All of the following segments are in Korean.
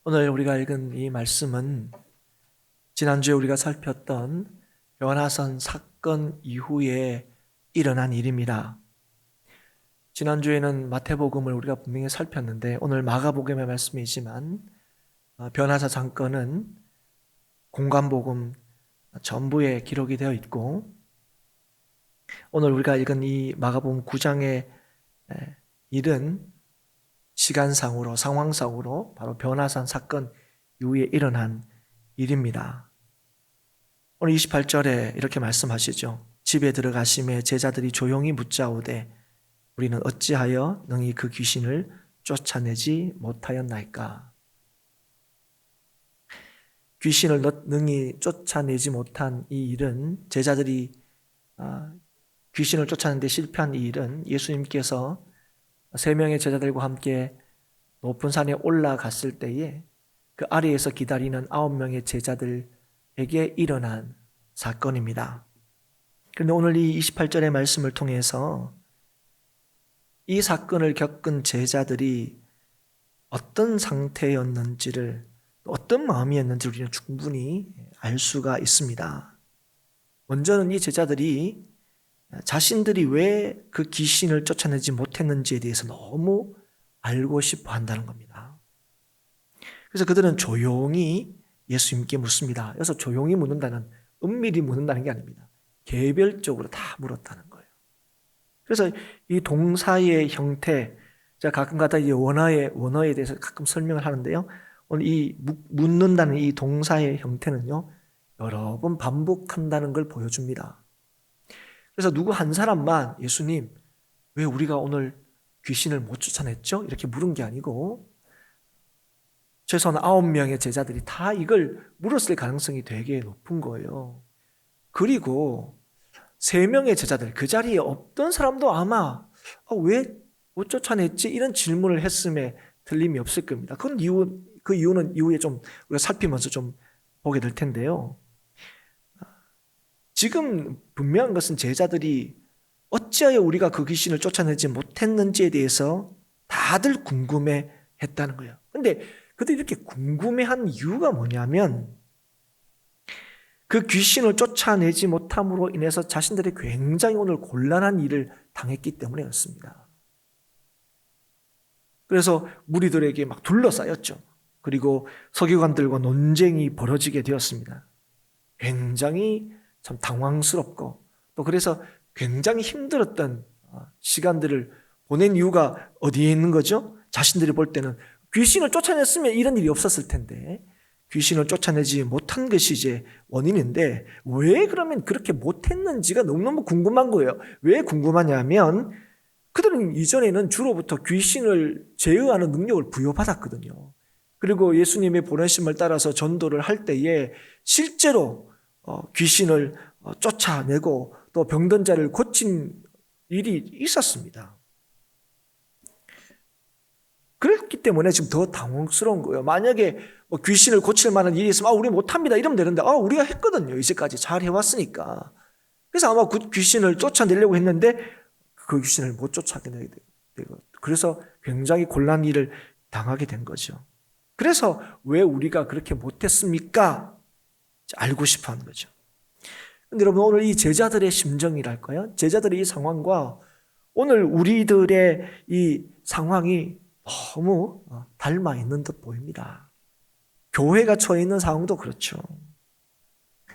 오늘 우리가 읽은 이 말씀은 지난주에 우리가 살폈던 변화산 사건 이후에 일어난 일입니다. 지난주에는 마태복음을 우리가 분명히 살폈는데 오늘 마가복음의 말씀이지만 변화사 사건은 공관복음 전부에 기록이 되어 있고, 오늘 우리가 읽은 이 마가복음 9장의 일은 시간상으로, 상황상으로 바로 변화산 사건 이후에 일어난 일입니다. 오늘 28절에 이렇게 말씀하시죠. 집에 들어가심에 제자들이 조용히 묻자오되 우리는 어찌하여 능히 그 귀신을 쫓아내지 못하였나이까. 귀신을 능히 쫓아내지 못한 이 일은, 제자들이 귀신을 쫓아내는데 실패한 이 일은 예수님께서 3명의 제자들과 함께 높은 산에 올라갔을 때에 그 아래에서 기다리는 9명의 제자들에게 일어난 사건입니다. 그런데 오늘 이 28절의 말씀을 통해서 이 사건을 겪은 제자들이 어떤 상태였는지를, 어떤 마음이었는지를 우리는 충분히 알 수가 있습니다. 먼저는 이 제자들이 자신들이 왜 그 귀신을 쫓아내지 못했는지에 대해서 너무 알고 싶어 한다는 겁니다. 그래서 그들은 조용히 예수님께 묻습니다. 여기서 조용히 묻는다는, 은밀히 묻는다는 게 아닙니다. 개별적으로 다 물었다는 거예요. 그래서 이 동사의 형태, 제가 가끔가다 이 원어에 대해서 가끔 설명을 하는데요. 오늘 이 묻는다는 이 동사의 형태는요, 여러 번 반복한다는 걸 보여줍니다. 그래서 누구 한 사람만 예수님, 왜 우리가 오늘 귀신을 못 쫓아냈죠? 이렇게 물은 게 아니고 최소한 9명의 제자들이 다 이걸 물었을 가능성이 되게 높은 거예요. 그리고 3명의 제자들, 그 자리에 없던 사람도 아마 왜 못 쫓아냈지? 이런 질문을 했음에 틀림이 없을 겁니다. 그 이유는 이후에 좀 우리가 살피면서 좀 보게 될 텐데요. 지금 분명한 것은 제자들이 어찌하여 우리가 그 귀신을 쫓아내지 못했는지에 대해서 다들 궁금해 했다는 거예요. 그런데 그들이 이렇게 궁금해한 이유가 뭐냐면, 그 귀신을 쫓아내지 못함으로 인해서 자신들이 굉장히 오늘 곤란한 일을 당했기 때문이었습니다. 그래서 무리들에게 막 둘러싸였죠. 그리고 서기관들과 논쟁이 벌어지게 되었습니다. 굉장히 참 당황스럽고, 또 그래서 굉장히 힘들었던 시간들을 보낸 이유가 어디에 있는 거죠? 자신들이 볼 때는 귀신을 쫓아냈으면 이런 일이 없었을 텐데 귀신을 쫓아내지 못한 것이 이제 원인인데, 왜 그러면 그렇게 못했는지가 너무너무 궁금한 거예요. 왜 궁금하냐면 그들은 이전에는 주로부터 귀신을 제어하는 능력을 부여받았거든요. 그리고 예수님의 보내심을 따라서 전도를 할 때에 실제로 귀신을 쫓아내고 또 병든 자를 고친 일이 있었습니다. 그렇기 때문에 지금 더 당황스러운 거예요. 만약에 귀신을 고칠 만한 일이 있으면 우리 못합니다 이러면 되는데 우리가 했거든요. 이제까지 잘 해왔으니까. 그래서 아마 그 귀신을 쫓아내려고 했는데 그 귀신을 못 쫓아내게 되고, 그래서 굉장히 곤란한 일을 당하게 된 거죠. 그래서 왜 우리가 그렇게 못했습니까? 알고 싶어 하는 거죠. 근데 여러분, 오늘 이 제자들의 심정이랄까요? 제자들의 이 상황과 오늘 우리들의 이 상황이 너무 닮아 있는 듯 보입니다. 교회가 처해 있는 상황도 그렇죠.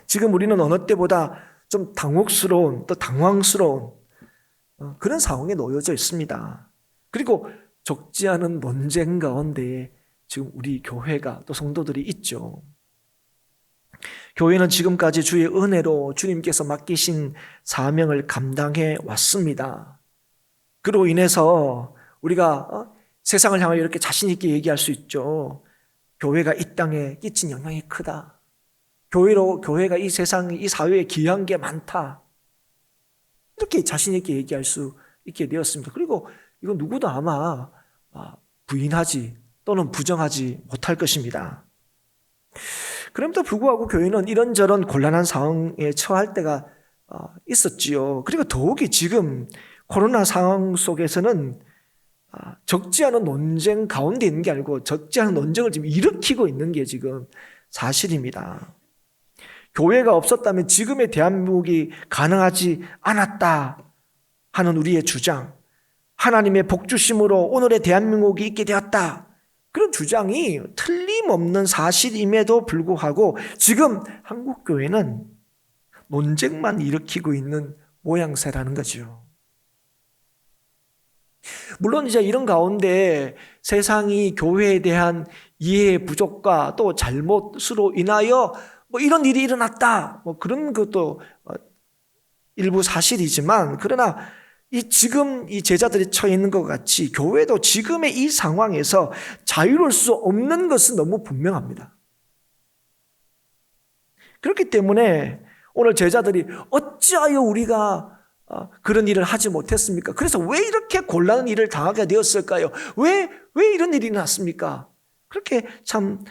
지금 우리는 어느 때보다 좀 당혹스러운, 또 당황스러운 그런 상황에 놓여져 있습니다. 그리고 적지 않은 논쟁 가운데에 지금 우리 교회가, 또 성도들이 있죠. 교회는 지금까지 주의 은혜로 주님께서 맡기신 사명을 감당해 왔습니다. 그로 인해서 우리가 세상을 향하여 이렇게 자신 있게 얘기할 수 있죠. 교회가 이 땅에 끼친 영향이 크다. 교회가 이 세상, 이 사회에 기여한 게 많다. 이렇게 자신 있게 얘기할 수 있게 되었습니다. 그리고 이건 누구도 아마 부인하지 또는 부정하지 못할 것입니다. 그럼에도 불구하고 교회는 이런저런 곤란한 상황에 처할 때가 있었지요. 그리고 더욱이 지금 코로나 상황 속에서는 적지 않은 논쟁 가운데 있는 게 아니고 적지 않은 논쟁을 지금 일으키고 있는 게 지금 사실입니다. 교회가 없었다면 지금의 대한민국이 가능하지 않았다 하는 우리의 주장, 하나님의 복주심으로 오늘의 대한민국이 있게 되었다, 그런 주장이 틀림없는 사실임에도 불구하고 지금 한국교회는 논쟁만 일으키고 있는 모양새라는 거죠. 물론 이제 이런 가운데 세상이 교회에 대한 이해의 부족과 또 잘못으로 인하여 이런 일이 일어났다, 그런 것도 일부 사실이지만, 그러나 지금 이 제자들이 처해 있는 것 같이 교회도 지금의 이 상황에서 자유로울 수 없는 것은 너무 분명합니다. 그렇기 때문에 오늘 제자들이 어찌하여 우리가 그런 일을 하지 못했습니까? 그래서 왜 이렇게 곤란한 일을 당하게 되었을까요? 왜 이런 일이 났습니까? 그렇게 참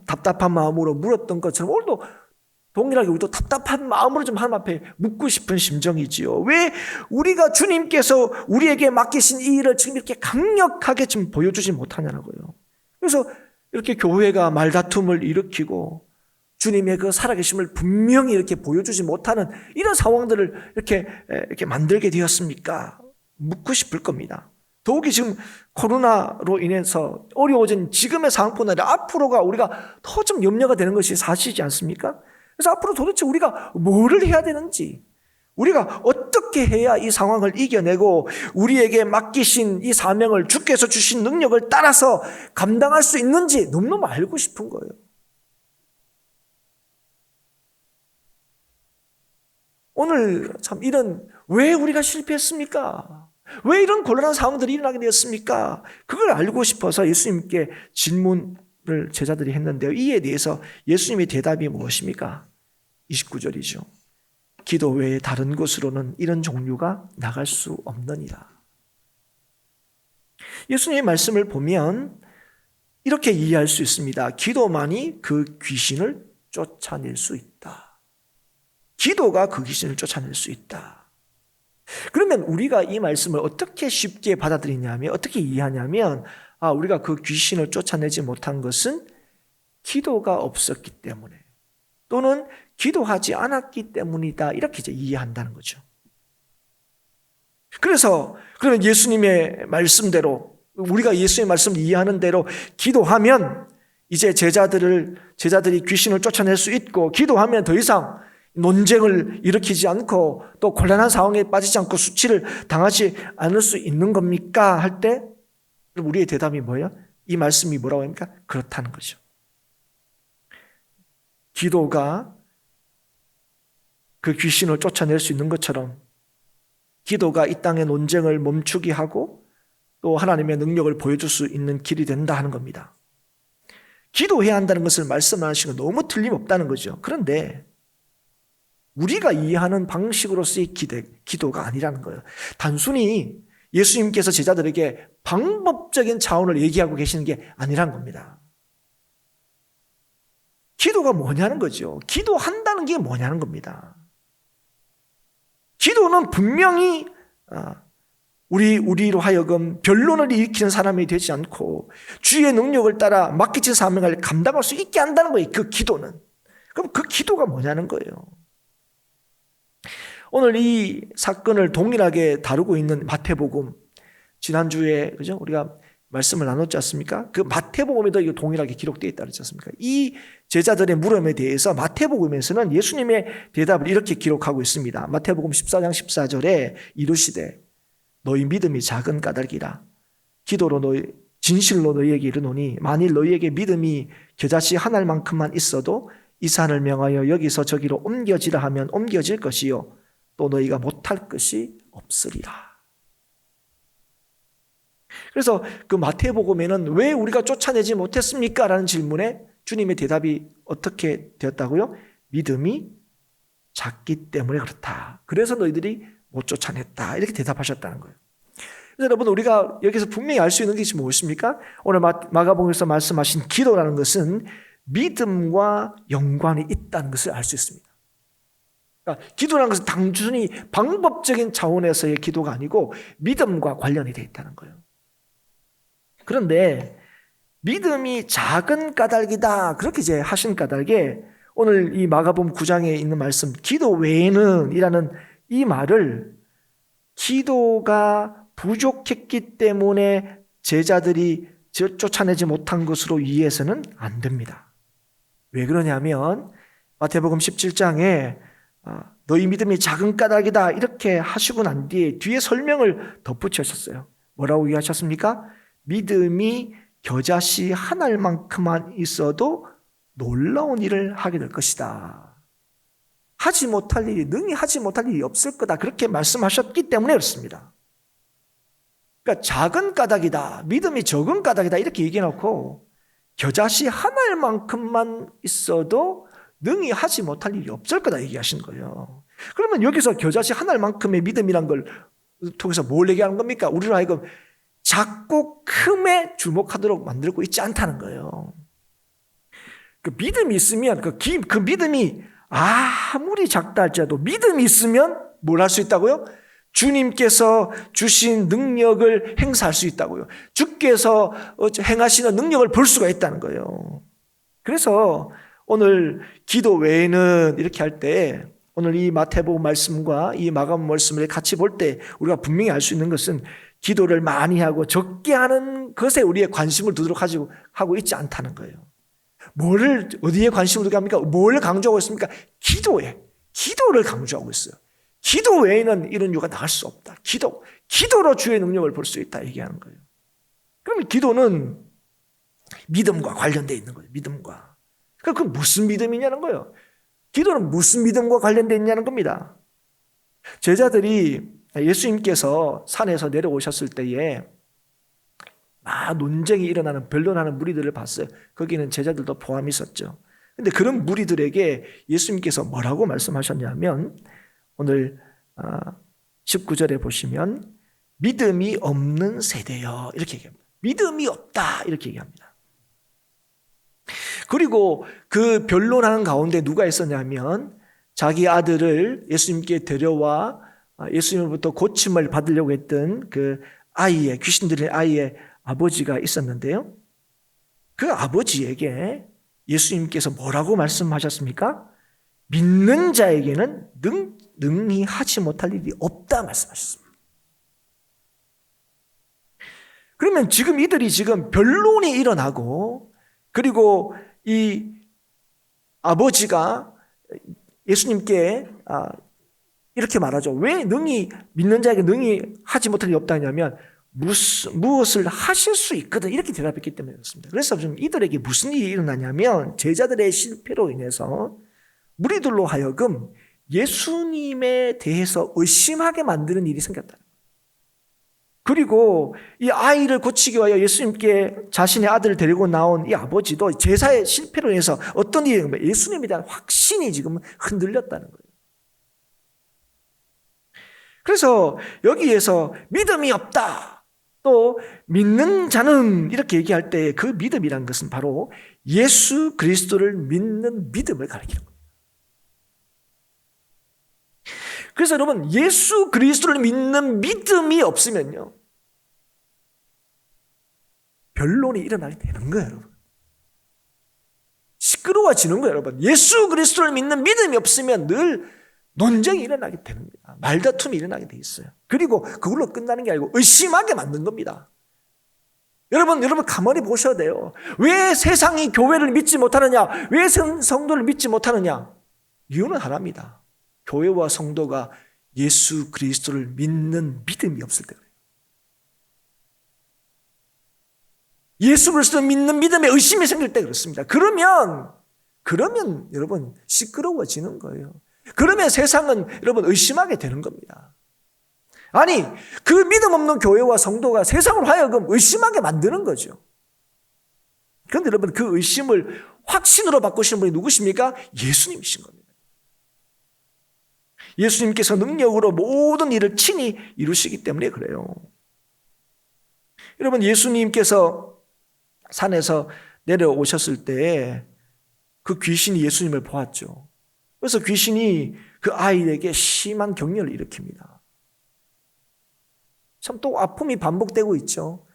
답답한 마음으로 물었던 것처럼 오늘도 동일하게 우리도 답답한 마음으로 좀 하나님 앞에 묻고 싶은 심정이지요. 왜 우리가 주님께서 우리에게 맡기신 이 일을 지금 이렇게 강력하게 지금 보여주지 못하냐고요. 그래서 이렇게 교회가 말다툼을 일으키고 주님의 그 살아계심을 분명히 이렇게 보여주지 못하는 이런 상황들을 이렇게 만들게 되었습니까? 묻고 싶을 겁니다. 더욱이 지금 코로나로 인해서 어려워진 지금의 상황뿐 아니라 앞으로가 우리가 더 좀 염려가 되는 것이 사실이지 않습니까? 그래서 앞으로 도대체 우리가 뭐를 해야 되는지, 우리가 어떻게 해야 이 상황을 이겨내고 우리에게 맡기신 이 사명을 주께서 주신 능력을 따라서 감당할 수 있는지 너무너무 알고 싶은 거예요. 오늘 참 왜 우리가 실패했습니까? 왜 이런 곤란한 상황들이 일어나게 되었습니까? 그걸 알고 싶어서 예수님께 질문을 제자들이 했는데요. 이에 대해서 예수님의 대답이 무엇입니까? 29절이죠. 기도 외에 다른 곳으로는 이런 종류가 나갈 수 없느니라. 예수님의 말씀을 보면 이렇게 이해할 수 있습니다. 기도만이 그 귀신을 쫓아낼 수 있다. 기도가 그 귀신을 쫓아낼 수 있다. 그러면 우리가 이 말씀을 어떻게 쉽게 받아들이냐면, 어떻게 이해하냐면, 우리가 그 귀신을 쫓아내지 못한 것은 기도가 없었기 때문에, 또는 기도하지 않았기 때문이다, 이렇게 이제 이해한다는 거죠. 그래서 그러면 예수님의 말씀대로, 우리가 예수님의 말씀을 이해하는 대로 기도하면 이제 제자들이 귀신을 쫓아낼 수 있고, 기도하면 더 이상 논쟁을 일으키지 않고 또 곤란한 상황에 빠지지 않고 수치를 당하지 않을 수 있는 겁니까? 할 때 우리의 대답이 뭐예요? 이 말씀이 뭐라고 합니까? 그렇다는 거죠. 기도가 그 귀신을 쫓아낼 수 있는 것처럼 기도가 이 땅의 논쟁을 멈추게 하고 또 하나님의 능력을 보여줄 수 있는 길이 된다 하는 겁니다. 기도해야 한다는 것을 말씀하시는 건 너무 틀림없다는 거죠. 그런데 우리가 이해하는 방식으로서의 기도가 아니라는 거예요. 단순히 예수님께서 제자들에게 방법적인 차원을 얘기하고 계시는 게 아니라는 겁니다. 기도가 뭐냐는 거죠. 기도한다는 게 뭐냐는 겁니다. 기도는 분명히 우리로 하여금 변론을 일으키는 사람이 되지 않고 주의 능력을 따라 맡기신 사명을 감당할 수 있게 한다는 거예요. 그 기도는. 그럼 그 기도가 뭐냐는 거예요. 오늘 이 사건을 동일하게 다루고 있는 마태복음, 지난주에 그죠? 우리가 말씀을 나눴지 않습니까? 그 마태복음에도 이거 동일하게 기록되어 있다 그랬지 않습니까? 이 제자들의 물음에 대해서 마태복음에서는 예수님의 대답을 이렇게 기록하고 있습니다. 마태복음 14장 14절에 이르시되 너희 믿음이 작은 까닭이라 기도로 진실로 너희에게 이르노니 만일 너희에게 믿음이 겨자씨 한 알만큼만 있어도 이 산을 명하여 여기서 저기로 옮겨지라 하면 옮겨질 것이요 또 너희가 못할 것이 없으리라. 그래서 그 마태복음에는 왜 우리가 쫓아내지 못했습니까? 라는 질문에 주님의 대답이 어떻게 되었다고요? 믿음이 작기 때문에 그렇다. 그래서 너희들이 못 쫓아냈다. 이렇게 대답하셨다는 거예요. 그래서 여러분 우리가 여기서 분명히 알 수 있는 것이 무엇입니까? 오늘 마가복음에서 말씀하신 기도라는 것은 믿음과 연관이 있다는 것을 알 수 있습니다. 그러니까 기도라는 것은 단순히 방법적인 차원에서의 기도가 아니고 믿음과 관련이 되어 있다는 거예요. 그런데 믿음이 작은 까닭이다. 그렇게 이제 하신 까닭에 오늘 이 마가복음 9장에 있는 말씀 기도 외에는 이라는 이 말을 기도가 부족했기 때문에 제자들이 쫓아내지 못한 것으로 이해해서는 안 됩니다. 왜 그러냐면 마태복음 17장에 너희 믿음이 작은 까닭이다 이렇게 하시고 난 뒤에 설명을 덧붙이셨어요. 뭐라고 얘기하셨습니까? 믿음이 겨자씨 한 알만큼만 있어도 놀라운 일을 하게 될 것이다. 하지 못할 일이, 능히 하지 못할 일이 없을 거다. 그렇게 말씀하셨기 때문에 그렇습니다. 그러니까 작은 까닭이다, 믿음이 적은 까닭이다 이렇게 얘기해놓고 겨자씨 한 알만큼만 있어도 능히 하지 못할 일이 없을 거다 얘기하신 거예요. 그러면 여기서 겨자씨 한 알만큼의 믿음이란 걸 통해서 뭘 얘기하는 겁니까? 우리로 하여금 작고 큼에 주목하도록 만들고 있지 않다는 거예요. 그 믿음이 있으면 그 믿음이 아무리 작다 할지라도 믿음이 있으면 뭘 할 수 있다고요? 주님께서 주신 능력을 행사할 수 있다고요. 주께서 행하시는 능력을 볼 수가 있다는 거예요. 그래서 오늘 기도 외에는 이렇게 할 때 오늘 이 마태복음 말씀과 이 마가복음 말씀을 같이 볼 때 우리가 분명히 알 수 있는 것은 기도를 많이 하고 적게 하는 것에 우리의 관심을 두도록 하고 있지 않다는 거예요. 어디에 관심을 두게 합니까? 뭘 강조하고 있습니까? 기도를 강조하고 있어요. 기도 외에는 이런 이유가 나갈 수 없다. 기도로 주의 능력을 볼 수 있다 얘기하는 거예요. 그러면 기도는 믿음과 관련되어 있는 거예요. 믿음과. 그러니까 그 무슨 믿음이냐는 거예요. 기도는 무슨 믿음과 관련되어 있냐는 겁니다. 제자들이 예수님께서 산에서 내려오셨을 때에 논쟁이 일어나는 변론하는 무리들을 봤어요. 거기는 제자들도 포함이 있었죠. 그런데 그런 무리들에게 예수님께서 뭐라고 말씀하셨냐면 오늘 19절에 보시면 믿음이 없는 세대여 이렇게 얘기합니다. 믿음이 없다 이렇게 얘기합니다. 그리고 그 변론하는 가운데 누가 있었냐면 자기 아들을 예수님께 데려와 예수님으로부터 고침을 받으려고 했던 그 아이의 귀신 들린 아이의 아버지가 있었는데요. 그 아버지에게 예수님께서 뭐라고 말씀하셨습니까? 믿는 자에게는 능히 하지 못할 일이 없다 말씀하셨습니다. 그러면 지금 이들이 지금 변론이 일어나고 그리고 이 아버지가 예수님께 이렇게 말하죠. 왜 믿는 자에게 능히 하지 못할 일이 없다 하냐면 무엇을 하실 수 있거든 이렇게 대답했기 때문에 그렇습니다. 그래서 좀 이들에게 무슨 일이 일어나냐면 제자들의 실패로 인해서 무리들로 하여금 예수님에 대해서 의심하게 만드는 일이 생겼다. 그리고 이 아이를 고치기 위하여 예수님께 자신의 아들을 데리고 나온 이 아버지도 제사의 실패로 인해서 어떤 일이 일어나면 예수님에 대한 확신이 지금 흔들렸다는 거예요. 그래서 여기에서 믿음이 없다. 또 믿는 자는 이렇게 얘기할 때 그 믿음이란 것은 바로 예수 그리스도를 믿는 믿음을 가리키는 겁니다. 그래서 여러분 예수 그리스도를 믿는 믿음이 없으면요 변론이 일어나게 되는 거예요. 여러분 시끄러워지는 거예요. 여러분 예수 그리스도를 믿는 믿음이 없으면 늘 논쟁이 일어나게 됩니다. 말다툼이 일어나게 돼 있어요. 그리고 그걸로 끝나는 게 아니고 의심하게 만든 겁니다. 여러분 가만히 보셔야 돼요. 왜 세상이 교회를 믿지 못하느냐? 왜 성도를 믿지 못하느냐? 이유는 하나입니다. 교회와 성도가 예수 그리스도를 믿는 믿음이 없을 때예요. 예수 그리스도를 믿는 믿음에 의심이 생길 때 그렇습니다. 그러면 여러분 시끄러워지는 거예요. 그러면 세상은 여러분 의심하게 되는 겁니다. 아니 그 믿음 없는 교회와 성도가 세상을 하여금 의심하게 만드는 거죠. 그런데 여러분 그 의심을 확신으로 바꾸시는 분이 누구십니까? 예수님이신 겁니다. 예수님께서 능력으로 모든 일을 친히 이루시기 때문에 그래요. 여러분 예수님께서 산에서 내려오셨을 때 그 귀신이 예수님을 보았죠. 그래서 귀신이 그 아이에게 심한 격려를 일으킵니다. 참 또 아픔이 반복되고 있죠.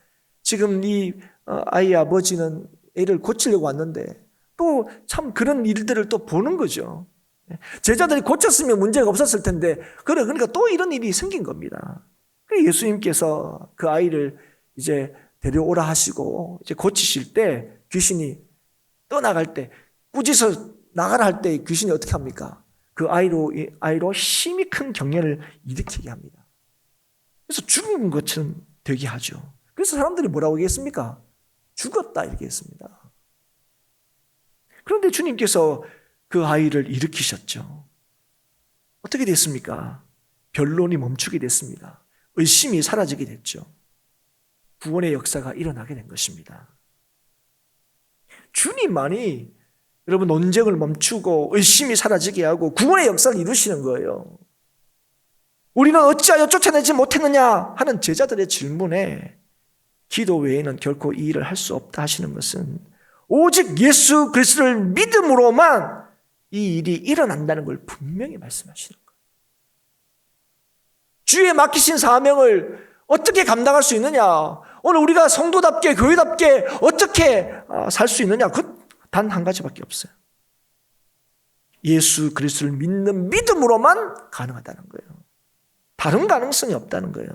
지금 이 아이의 아버지는 애를 고치려고 왔는데 또 참 그런 일들을 또 보는 거죠. 제자들이 고쳤으면 문제가 없었을 텐데 그러니까 또 이런 일이 생긴 겁니다. 예수님께서 그 아이를 이제 데려오라 하시고 이제 고치실 때 귀신이 떠나갈 때 꾸짖어 나가라 할 때 귀신이 어떻게 합니까? 그 아이로 힘이 큰 경련을 일으키게 합니다. 그래서 죽은 것처럼 되게 하죠. 그래서 사람들이 뭐라고 얘기했습니까? 죽었다 이렇게 했습니다. 그런데 주님께서 그 아이를 일으키셨죠. 어떻게 됐습니까? 변론이 멈추게 됐습니다. 의심이 사라지게 됐죠. 구원의 역사가 일어나게 된 것입니다. 주님만이 여러분 논쟁을 멈추고 의심이 사라지게 하고 구원의 역사를 이루시는 거예요. 우리는 어찌하여 쫓아내지 못했느냐 하는 제자들의 질문에 기도 외에는 결코 이 일을 할 수 없다 하시는 것은 오직 예수 그리스도를 믿음으로만 이 일이 일어난다는 걸 분명히 말씀하시는 거예요. 주의 맡기신 사명을 어떻게 감당할 수 있느냐? 오늘 우리가 성도답게 교회답게 어떻게 살 수 있느냐? 그 단 한 가지밖에 없어요. 예수 그리스도를 믿는 믿음으로만 가능하다는 거예요. 다른 가능성이 없다는 거예요.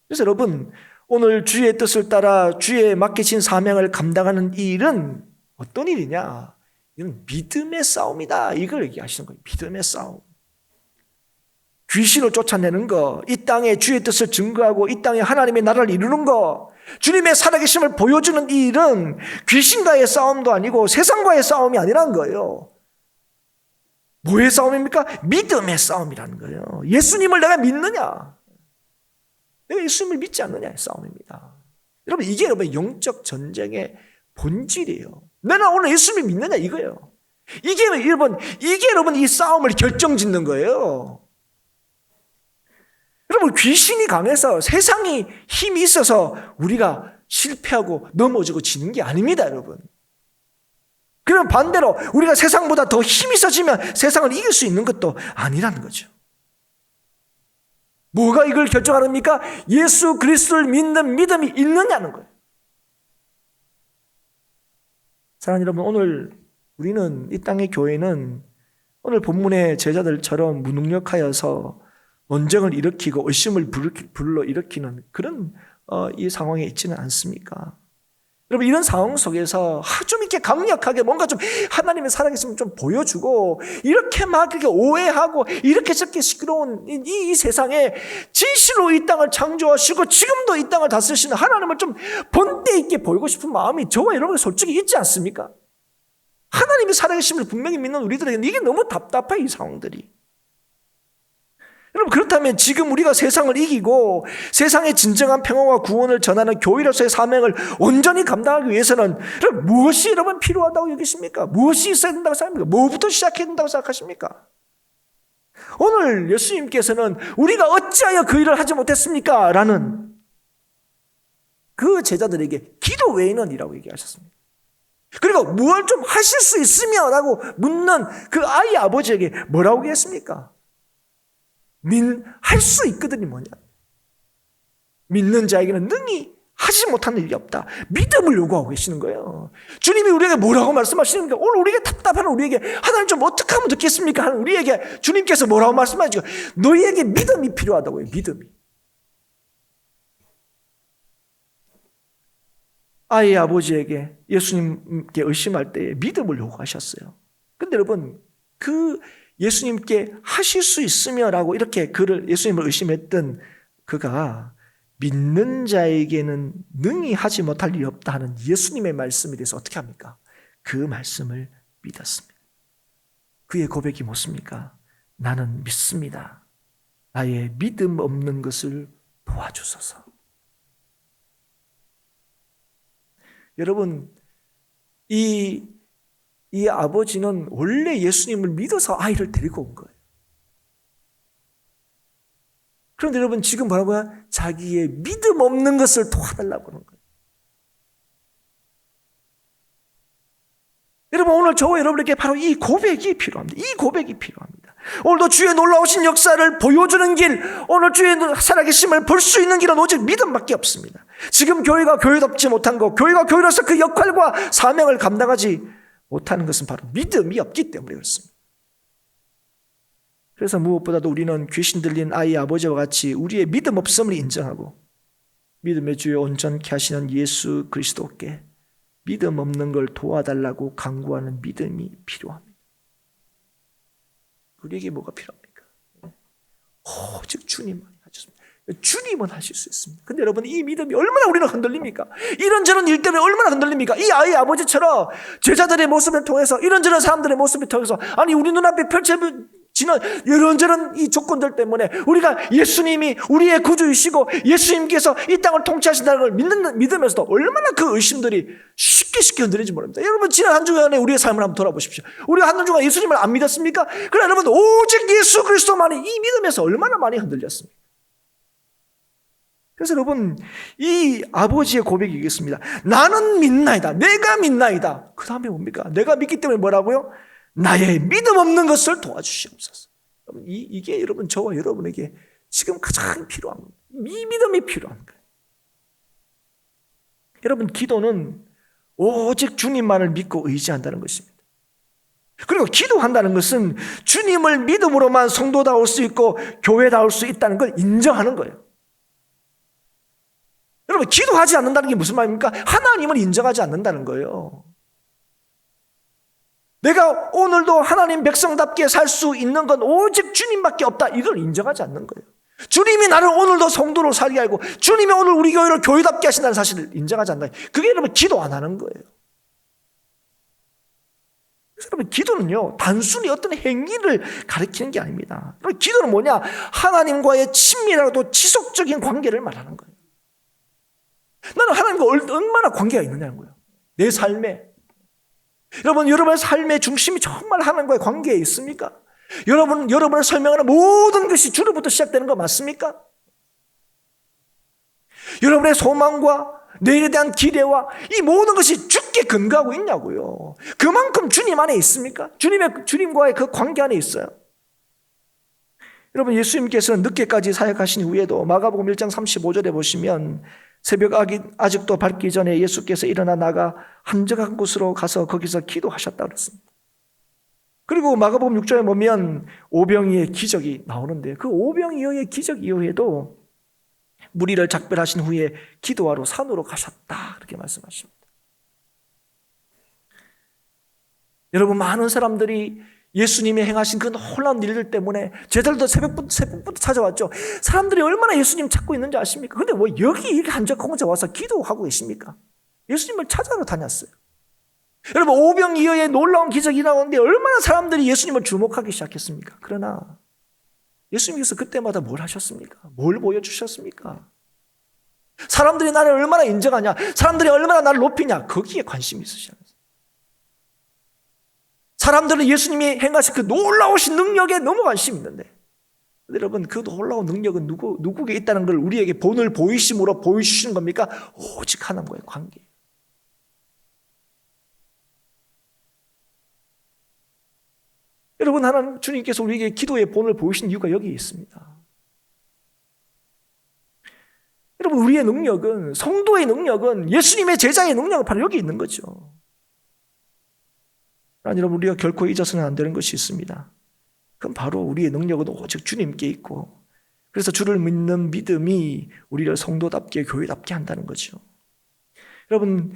그래서 여러분 오늘 주의 뜻을 따라 주의 맡기신 사명을 감당하는 이 일은 어떤 일이냐? 이건 믿음의 싸움이다. 이걸 얘기하시는 거예요. 믿음의 싸움. 귀신을 쫓아내는 거, 이 땅에 주의 뜻을 증거하고 이 땅에 하나님의 나라를 이루는 거, 주님의 살아계심을 보여주는 이 일은 귀신과의 싸움도 아니고 세상과의 싸움이 아니라는 거예요. 뭐의 싸움입니까? 믿음의 싸움이라는 거예요. 예수님을 내가 믿느냐? 내가 예수님을 믿지 않느냐의 싸움입니다. 여러분 이게 여러분 영적 전쟁의 본질이에요. 내가 오늘 예수님을 믿느냐 이거예요. 이게 여러분 이 싸움을 결정짓는 거예요. 여러분 귀신이 강해서 세상이 힘이 있어서 우리가 실패하고 넘어지고 지는 게 아닙니다, 여러분. 그럼 반대로 우리가 세상보다 더 힘이 있어지면 세상을 이길 수 있는 것도 아니라는 거죠. 뭐가 이걸 결정하랍니까? 예수 그리스도를 믿는 믿음이 있느냐는 거예요. 사랑하는 여러분, 오늘 우리는 이 땅의 교회는 오늘 본문의 제자들처럼 무능력하여서 논쟁을 일으키고 의심을 불러일으키는 그런 이 상황에 있지는 않습니까? 여러분 이런 상황 속에서 좀 이렇게 강력하게 뭔가 좀 하나님의 살아계심을 좀 보여주고 이렇게 막 이렇게 오해하고 이렇게 저렇게 시끄러운 이 세상에 진실로 이 땅을 창조하시고 지금도 이 땅을 다스리시는 하나님을 좀 본때 있게 보이고 싶은 마음이 저와 여러분이 솔직히 있지 않습니까? 하나님의 살아계심을 분명히 믿는 우리들에게는 이게 너무 답답해 이 상황들이. 여러분 그렇다면 지금 우리가 세상을 이기고 세상의 진정한 평화와 구원을 전하는 교회로서의 사명을 온전히 감당하기 위해서는 무엇이 여러분 필요하다고 여기십니까? 무엇이 있어야 된다고 생각합니까? 뭐부터 시작해야 된다고 생각하십니까? 오늘 예수님께서는 우리가 어찌하여 그 일을 하지 못했습니까? 라는 그 제자들에게 기도 외에는 이라고 얘기하셨습니다. 그리고 무엇을 좀 하실 수 있으면 라고 묻는 그 아이 아버지에게 뭐라고 얘기했습니까? 할 수 있거든요. 뭐냐? 믿는 자에게는 능히 하지 못하는 일이 없다. 믿음을 요구하고 계시는 거예요. 주님이 우리에게 뭐라고 말씀하시는가? 오늘 우리에게 답답한 우리에게 하나님 좀 어떻게 하면 좋겠습니까? 하는 우리에게 주님께서 뭐라고 말씀하시죠? 너희에게 믿음이 필요하다고요. 믿음이. 아이의 아버지에게 예수님께 의심할 때 믿음을 요구하셨어요. 근데 여러분 그 예수님께 하실 수 있으며라고 이렇게 예수님을 의심했던 그가 믿는 자에게는 능히 하지 못할 일이 없다 하는 예수님의 말씀에 대해서 어떻게 합니까? 그 말씀을 믿었습니다. 그의 고백이 뭡니까? 나는 믿습니다. 나의 믿음 없는 것을 도와주소서. 여러분 이 아버지는 원래 예수님을 믿어서 아이를 데리고 온 거예요. 그런데 여러분 지금 뭐라고요? 자기의 믿음 없는 것을 도와달라고 하는 거예요. 여러분 오늘 저와 여러분에게 바로 이 고백이 필요합니다. 이 고백이 필요합니다. 오늘도 주의 놀라우신 역사를 보여주는 길, 오늘 주의 살아계심을 볼 수 있는 길은 오직 믿음밖에 없습니다. 지금 교회가 교회답지 못한 것, 교회가 교회로서 그 역할과 사명을 감당하지 못하는 것은 바로 믿음이 없기 때문에 그렇습니다. 그래서 무엇보다도 우리는 귀신 들린 아이 아버지와 같이 우리의 믿음 없음을 인정하고 믿음의 주여 온전케 하시는 예수 그리스도께 믿음 없는 걸 도와달라고 간구하는 믿음이 필요합니다. 우리에게 뭐가 필요합니까? 오직 주님만이 하셨습니다. 주님은 하실 수 있습니다. 근데 여러분, 이 믿음이 얼마나 우리를 흔들립니까? 이런저런 일 때문에 얼마나 흔들립니까? 이 아이 아버지처럼 제자들의 모습을 통해서, 이런저런 사람들의 모습을 통해서, 아니 우리 눈앞에 펼쳐지는 이런저런 이 조건들 때문에 우리가 예수님이 우리의 구주이시고 예수님께서 이 땅을 통치하신다는 걸 믿으면서도 얼마나 그 의심들이 쉽게 흔들리지 모릅니다. 여러분, 지난 한 주간에 우리의 삶을 한번 돌아보십시오. 우리가 한 주간 예수님을 안 믿었습니까? 그러나 여러분, 오직 예수 그리스도만이 이 믿음에서 얼마나 많이 흔들렸습니까? 그래서 여러분, 이 아버지의 고백이 있겠습니다. 나는 믿나이다. 내가 믿나이다. 그 다음에 뭡니까? 내가 믿기 때문에 뭐라고요? 나의 믿음 없는 것을 도와주시옵소서. 이게 여러분, 저와 여러분에게 지금 가장 필요한 겁니다. 이 믿음이 필요한 거예요. 여러분, 기도는 오직 주님만을 믿고 의지한다는 것입니다. 그리고 기도한다는 것은 주님을 믿음으로만 성도다울 수 있고 교회다울 수 있다는 걸 인정하는 거예요. 여러분, 기도하지 않는다는 게 무슨 말입니까? 하나님을 인정하지 않는다는 거예요. 내가 오늘도 하나님 백성답게 살 수 있는 건 오직 주님밖에 없다, 이걸 인정하지 않는 거예요. 주님이 나를 오늘도 성도로 살게 하고 주님이 오늘 우리 교회를 교회답게 하신다는 사실을 인정하지 않는다. 그게 여러분 기도 안 하는 거예요. 그래서 여러분, 기도는요 단순히 어떤 행위를 가리키는 게 아닙니다. 기도는 뭐냐? 하나님과의 친밀하고 지속적인 관계를 말하는 거예요. 나는 하나님과 얼마나 관계가 있느냐는 거예요. 내 삶에. 여러분, 여러분의 삶의 중심이 정말 하나님과의 관계에 있습니까? 여러분을 설명하는 모든 것이 주로부터 시작되는 거 맞습니까? 여러분의 소망과 내일에 대한 기대와 이 모든 것이 주께 근거하고 있냐고요. 그만큼 주님 안에 있습니까? 주님과의 그 관계 안에 있어요. 여러분, 예수님께서는 늦게까지 사역하신 후에도 마가복음 1장 35절에 보시면 새벽 아직도 밝기 전에 예수께서 일어나 나가 한적한 곳으로 가서 거기서 기도하셨다고 그랬습니다. 그리고 마가복음 6장에 보면 오병이의 기적이 나오는데 그 오병이어의 기적 이후에도 무리를 작별하신 후에 기도하러 산으로 가셨다, 그렇게 말씀하십니다. 여러분, 많은 사람들이 예수님이 행하신 그 놀라운 일들 때문에 제자들도 새벽부터 찾아왔죠. 사람들이 얼마나 예수님 찾고 있는지 아십니까? 근데 왜 여기 이렇게 한적한 곳에 와서 기도하고 계십니까? 예수님을 찾아러 다녔어요. 여러분, 오병이어의 놀라운 기적이 나오는데 얼마나 사람들이 예수님을 주목하기 시작했습니까? 그러나 예수님께서 그때마다 뭘 하셨습니까? 뭘 보여주셨습니까? 사람들이 나를 얼마나 인정하냐, 사람들이 얼마나 나를 높이냐, 거기에 관심이 있으시잖아요. 사람들은 예수님이 행하신 그 놀라우신 능력에 너무 관심이 있는데, 여러분, 그 놀라운 능력은 누구에게 있다는 걸 우리에게 본을 보이심으로 보여주시는 겁니까? 오직 하나님과의 관계예요. 여러분, 하나님 주님께서 우리에게 기도의 본을 보이신 이유가 여기에 있습니다. 여러분, 우리의 능력은, 성도의 능력은, 예수님의 제자의 능력은 바로 여기 있는 거죠. 여러분, 우리가 결코 잊어서는 안 되는 것이 있습니다. 그럼 바로 우리의 능력은 오직 주님께 있고, 그래서 주를 믿는 믿음이 우리를 성도답게 교회답게 한다는 거죠. 여러분,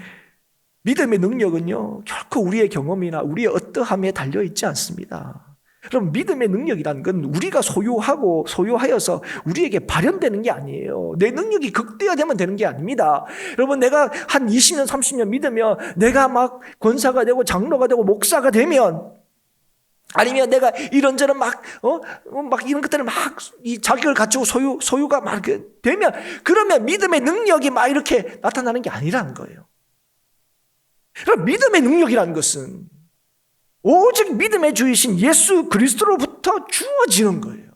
믿음의 능력은요 결코 우리의 경험이나 우리의 어떠함에 달려있지 않습니다. 여러분, 믿음의 능력이라는 건 우리가 소유하여서 우리에게 발현되는 게 아니에요. 내 능력이 극대화되면 되는 게 아닙니다. 여러분, 내가 한 20년 30년 믿으면 내가 막 권사가 되고 장로가 되고 목사가 되면, 아니면 내가 이런저런 막 이런 것들을 막 이 자격을 갖추고 소유가 막 되면, 그러면 믿음의 능력이 막 이렇게 나타나는 게 아니라는 거예요. 그럼 믿음의 능력이라는 것은 오직 믿음의 주이신 예수 그리스도로부터 주어지는 거예요.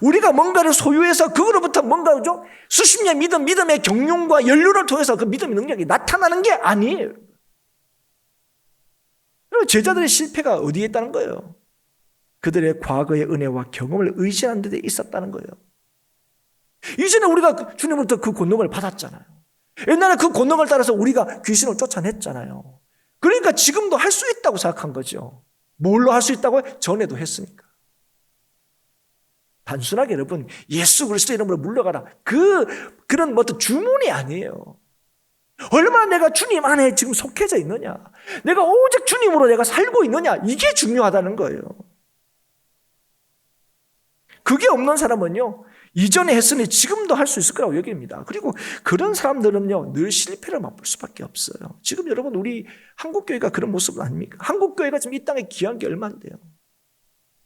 우리가 뭔가를 소유해서 그거로부터 뭔가죠? 수십 년 믿음의 경륜과 연륜을 통해서 그 믿음의 능력이 나타나는 게 아니에요. 제자들의 실패가 어디에 있다는 거예요? 그들의 과거의 은혜와 경험을 의지하는 데 있었다는 거예요. 이전에 우리가 주님으로부터 그 권능을 받았잖아요. 옛날에 그 권능을 따라서 우리가 귀신을 쫓아냈잖아요. 그러니까 지금도 할 수 있다고 생각한 거죠. 뭘로 할 수 있다고요? 전에도 했으니까. 단순하게 여러분 예수 그리스도 이름으로 물러가라. 그런 어떤 주문이 아니에요. 얼마나 내가 주님 안에 지금 속해져 있느냐. 내가 오직 주님으로 내가 살고 있느냐. 이게 중요하다는 거예요. 그게 없는 사람은요. 이전에 했으니 지금도 할 수 있을 거라고 여깁니다. 그리고 그런 사람들은요. 늘 실패를 맛볼 수밖에 없어요. 지금 여러분 우리 한국교회가 그런 모습은 아닙니까? 한국교회가 지금 이 땅에 귀한 게 얼마인데요.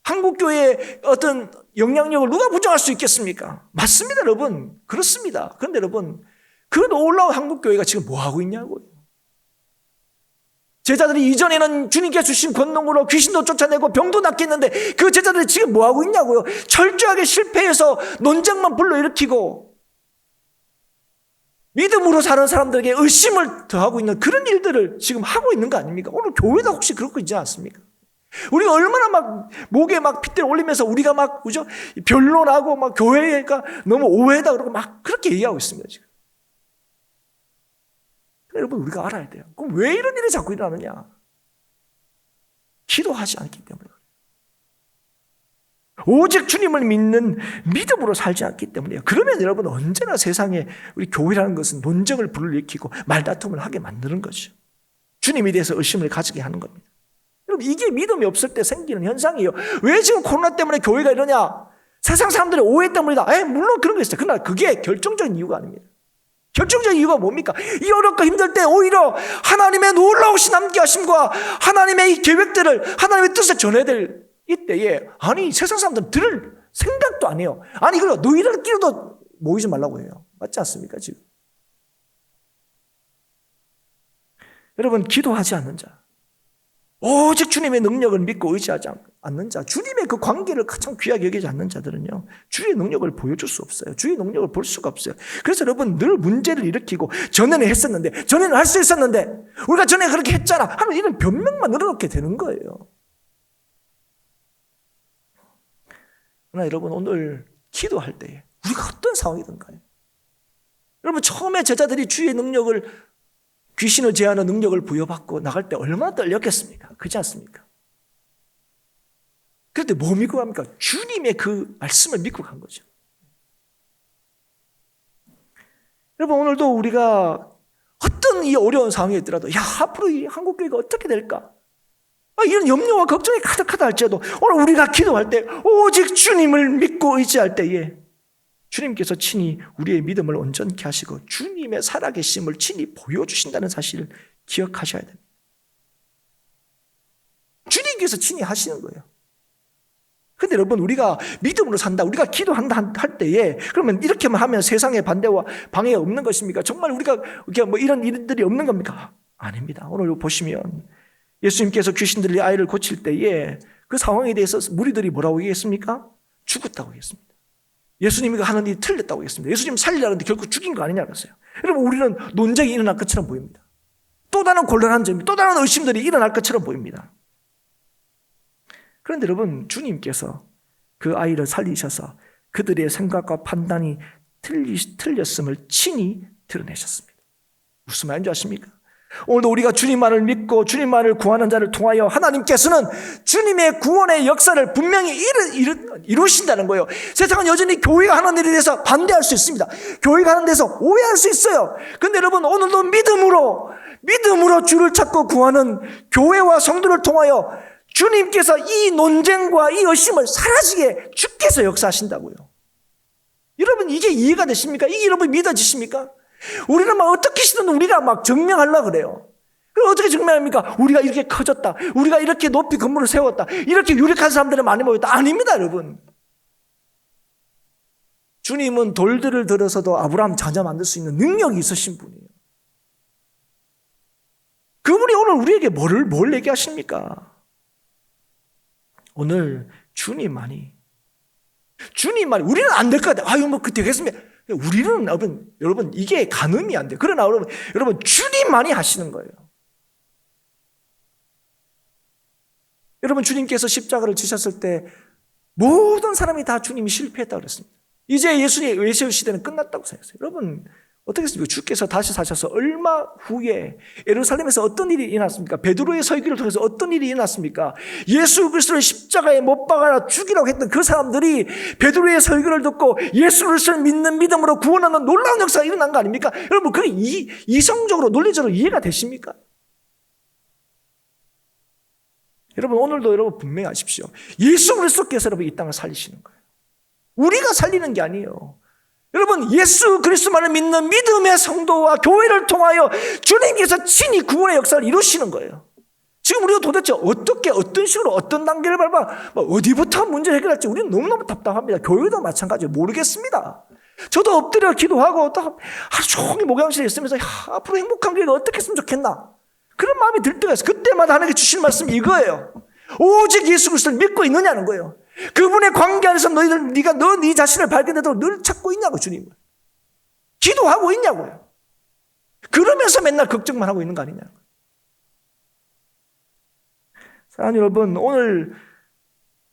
한국교회의 어떤 영향력을 누가 부정할 수 있겠습니까? 맞습니다 여러분. 그렇습니다. 그런데 여러분 그 놀라운 한국교회가 지금 뭐하고 있냐고요. 제자들이 이전에는 주님께 주신 권능으로 귀신도 쫓아내고 병도 낫게 했는데 그 제자들이 지금 뭐하고 있냐고요. 철저하게 실패해서 논쟁만 불러일으키고 믿음으로 사는 사람들에게 의심을 더하고 있는 그런 일들을 지금 하고 있는 거 아닙니까? 오늘 교회도 혹시 그렇고 있지 않습니까? 우리가 얼마나 막 목에 막 핏대를 올리면서 우리가 막 그죠? 변론하고 막 교회가 너무 오해다 그러고 막 그렇게 얘기하고 있습니다 지금. 여러분 우리가 알아야 돼요. 그럼 왜 이런 일이 자꾸 일어나느냐? 기도하지 않기 때문에. 오직 주님을 믿는 믿음으로 살지 않기 때문이에요. 그러면 여러분 언제나 세상에 우리 교회라는 것은 논쟁을 불러일으키고 말다툼을 하게 만드는 거죠. 주님에 대해서 의심을 가지게 하는 겁니다. 여러분 이게 믿음이 없을 때 생기는 현상이에요. 왜 지금 코로나 때문에 교회가 이러냐? 세상 사람들이 오해 때문이다. 물론 그런 게 있어요. 그러나 그게 결정적인 이유가 아닙니다. 결정적인 이유가 뭡니까? 이 어렵고 힘들 때 오히려 하나님의 놀라우신 함께하심과 하나님의 이 계획들을 하나님의 뜻을 전해야 될 이때에 아니 세상 사람들은 들을 생각도 안 해요. 아니 그리고 너희들끼리도 모이지 말라고 해요. 맞지 않습니까 지금? 여러분 기도하지 않는 자 오직 주님의 능력을 믿고 의지하지 않는 자, 주님의 그 관계를 가장 귀하게 여기지 않는 자들은요, 주의 능력을 보여줄 수 없어요. 주의 능력을 볼 수가 없어요. 그래서 여러분 늘 문제를 일으키고 전에는 했었는데, 전에는 할 수 있었는데, 우리가 전에 그렇게 했잖아 하는 이런 변명만 늘어놓게 되는 거예요. 그러나 여러분 오늘 기도할 때에 우리가 어떤 상황이든가요. 여러분 처음에 제자들이 주의 능력을 귀신을 제하는 능력을 부여받고 나갈 때 얼마나 떨렸겠습니까? 그렇지 않습니까? 그런데 뭐 믿고 갑니까? 주님의 그 말씀을 믿고 간 거죠. 여러분 오늘도 우리가 어떤 이 어려운 상황에 있더라도 야 앞으로 이 한국교회가 어떻게 될까? 이런 염려와 걱정이 가득하다 할지라도 오늘 우리가 기도할 때 오직 주님을 믿고 의지할 때에 주님께서 친히 우리의 믿음을 온전케 하시고 주님의 살아계심을 친히 보여주신다는 사실을 기억하셔야 됩니다. 주님께서 친히 하시는 거예요. 그런데 여러분 우리가 믿음으로 산다, 우리가 기도한다 할 때에 그러면 이렇게만 하면 세상의 반대와 방해가 없는 것입니까? 정말 우리가 뭐 이런 일들이 없는 겁니까? 아닙니다. 오늘 보시면 예수님께서 귀신들이 아이를 고칠 때에 그 상황에 대해서 무리들이 뭐라고 얘기했습니까? 죽었다고 얘기했습니다. 예수님이 하는 일이 틀렸다고 했습니다. 예수님 살리라는데 결국 죽인 거 아니냐 그랬어요. 여러분 우리는 논쟁이 일어날 것처럼 보입니다. 또 다른 곤란한 점이, 또 다른 의심들이 일어날 것처럼 보입니다. 그런데 여러분 주님께서 그 아이를 살리셔서 그들의 생각과 판단이 틀렸음을 친히 드러내셨습니다. 무슨 말인지 아십니까? 오늘도 우리가 주님만을 믿고 주님만을 구하는 자를 통하여 하나님께서는 주님의 구원의 역사를 분명히 이루신다는 거예요. 세상은 여전히 교회가 하는 일에 대해서 반대할 수 있습니다. 교회가 하는 데서 오해할 수 있어요. 그런데 여러분 오늘도 믿음으로 주를 찾고 구하는 교회와 성도를 통하여 주님께서 이 논쟁과 이 의심을 사라지게 주께서 역사하신다고요. 여러분 이게 이해가 되십니까? 이게 여러분 믿어지십니까? 우리는 막 어떻게든 우리가 막 증명하려고 그래요. 그럼 어떻게 증명합니까? 우리가 이렇게 커졌다. 우리가 이렇게 높이 건물을 세웠다. 이렇게 유력한 사람들이 많이 모였다. 아닙니다, 여러분. 주님은 돌들을 들어서도 아브라함 자녀 만들 수 있는 능력이 있으신 분이에요. 그분이 오늘 우리에게 뭘 얘기하십니까? 오늘 주님만이 우리는 안 될 것 같아요. 뭐 그 되겠습니다. 우리는 여러분 이게 가늠이 안 돼요. 그러나 여러분 주님만이 하시는 거예요. 여러분, 주님께서 십자가를 지셨을 때 모든 사람이 다 주님이 실패했다고 그랬습니다. 이제 예수님의 외세의 시대는 끝났다고 생각했어요. 여러분, 어떻겠습니까? 주께서 다시 사셔서 얼마 후에 예루살렘에서 어떤 일이 일어났습니까? 베드로의 설교를 통해서 어떤 일이 일어났습니까? 예수 그리스도를 십자가에 못 박아 죽이라고 했던 그 사람들이 베드로의 설교를 듣고 예수 그리스도를 믿는 믿음으로 구원하는 놀라운 역사가 일어난 거 아닙니까? 여러분, 그게 이성적으로 논리적으로 이해가 되십니까? 여러분, 오늘도 여러분 분명히 아십시오. 예수 그리스도께서 여러분 이 땅을 살리시는 거예요. 우리가 살리는 게 아니에요. 여러분, 예수 그리스도만을 믿는 믿음의 성도와 교회를 통하여 주님께서 친히 구원의 역사를 이루시는 거예요. 지금 우리가 도대체 어떻게, 어떤 식으로, 어떤 단계를 밟아 어디부터 문제를 해결할지 우리는 너무너무 답답합니다. 교회도 마찬가지예요. 모르겠습니다. 저도 엎드려 기도하고 또 하루 종일 목양실에 있으면서 앞으로 행복한 교회가 어떻게 했으면 좋겠나, 그런 마음이 들 때가 있어요. 그때마다 하나님께 주시는 말씀이 이거예요. 오직 예수 그리스도를 믿고 있느냐는 거예요. 그분의 관계 안에서 네가 네 자신을 발견되도록 늘 찾고 있냐고, 주님을. 기도하고 있냐고요. 그러면서 맨날 걱정만 하고 있는 거 아니냐는 거예요. 사랑하는 여러분, 오늘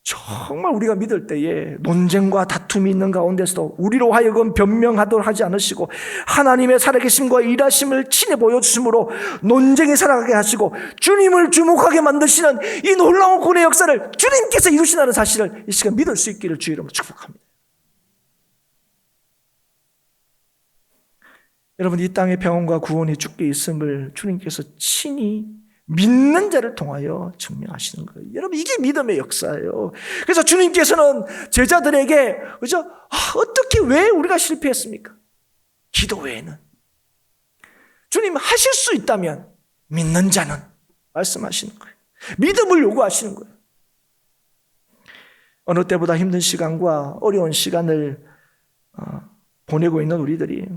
정말 우리가 믿을 때에 논쟁과 다툼이 있는 가운데서도 우리로 하여금 변명하도록 하지 않으시고 하나님의 살아계심과 일하심을 친히 보여주심으로 논쟁에 살아가게 하시고 주님을 주목하게 만드시는 이 놀라운 구원의 역사를 주님께서 이루신다는 사실을 이 시간 믿을 수 있기를 주의 이름으로 축복합니다. 여러분, 이 땅의 평온과 구원이 주께 있음을 주님께서 친히 믿는 자를 통하여 증명하시는 거예요. 여러분, 이게 믿음의 역사예요. 그래서 주님께서는 제자들에게, 그죠? 어떻게, 왜 우리가 실패했습니까? 기도 외에는. 주님 하실 수 있다면 믿는 자는 말씀하시는 거예요. 믿음을 요구하시는 거예요. 어느 때보다 힘든 시간과 어려운 시간을 보내고 있는 우리들이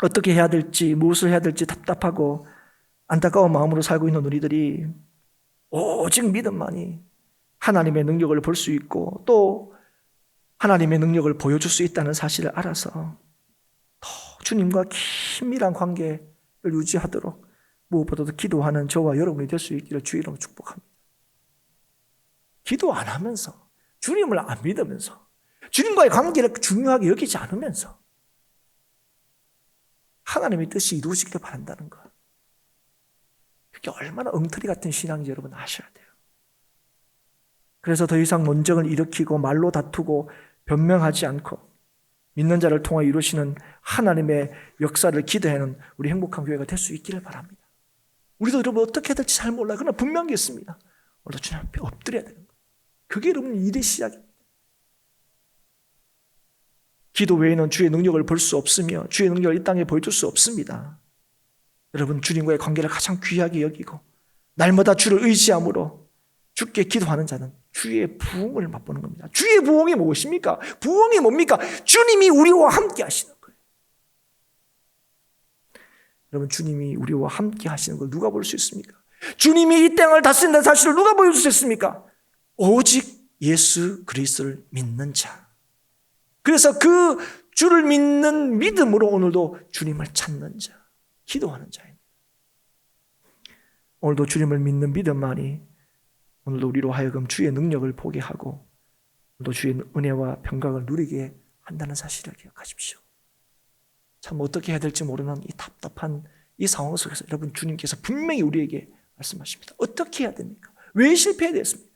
어떻게 해야 될지, 무엇을 해야 될지 답답하고 안타까운 마음으로 살고 있는 우리들이 오직 믿음만이 하나님의 능력을 볼 수 있고 또 하나님의 능력을 보여줄 수 있다는 사실을 알아서 더 주님과 긴밀한 관계를 유지하도록 무엇보다도 기도하는 저와 여러분이 될 수 있기를 주의 이름으로 축복합니다. 기도 안 하면서, 주님을 안 믿으면서, 주님과의 관계를 중요하게 여기지 않으면서 하나님의 뜻이 이루어지기를 바란다는 것, 그게 얼마나 엉터리 같은 신앙인지 여러분 아셔야 돼요. 그래서 더 이상 논쟁을 일으키고 말로 다투고 변명하지 않고 믿는 자를 통해 이루시는 하나님의 역사를 기대하는 우리 행복한 교회가 될 수 있기를 바랍니다. 우리도 여러분 어떻게 해야 될지 잘 몰라요. 그러나 분명히 있습니다. 오늘도 주님 앞에 엎드려야 되는 거예요. 그게 여러분 일의 시작입니다. 기도 외에는 주의 능력을 볼 수 없으며 주의 능력을 이 땅에 보여줄 수 없습니다. 여러분, 주님과의 관계를 가장 귀하게 여기고 날마다 주를 의지함으로 주께 기도하는 자는 주의 부흥을 맛보는 겁니다. 주의 부흥이 무엇입니까? 부흥이 뭡니까? 주님이 우리와 함께 하시는 거예요. 여러분, 주님이 우리와 함께 하시는 걸 누가 볼 수 있습니까? 주님이 이 땅을 다스린다는 사실을 누가 보여줄 수 있습니까? 오직 예수 그리스도를 믿는 자. 그래서 그 주를 믿는 믿음으로 오늘도 주님을 찾는 자, 기도하는 자입니다. 오늘도 주님을 믿는 믿음만이 오늘도 우리로 하여금 주의 능력을 보게 하고 오늘도 주의 은혜와 평강을 누리게 한다는 사실을 기억하십시오. 참 어떻게 해야 될지 모르는 이 답답한 이 상황 속에서 여러분, 주님께서 분명히 우리에게 말씀하십니다. 어떻게 해야 됩니까? 왜 실패해야 됐습니까?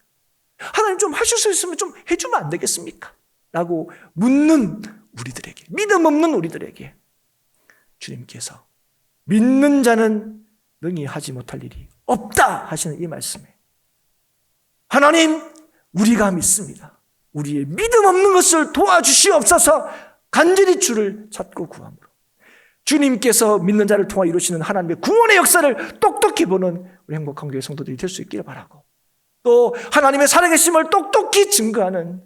하나님 좀 하실 수 있으면 좀 해주면 안 되겠습니까? 라고 묻는 우리들에게, 믿음 없는 우리들에게 주님께서 믿는 자는 능히 하지 못할 일이 없다 하시는 이 말씀에 하나님, 우리가 믿습니다. 우리의 믿음 없는 것을 도와주시옵소서. 간절히 주를 찾고 구함으로 주님께서 믿는 자를 통해 이루시는 하나님의 구원의 역사를 똑똑히 보는 우리 행복한 교회 성도들이 될 수 있기를 바라고, 또 하나님의 살아계심을 똑똑히 증거하는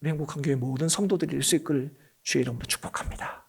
우리 행복한 교회 모든 성도들이 될 수 있기를 주의 이름으로 축복합니다.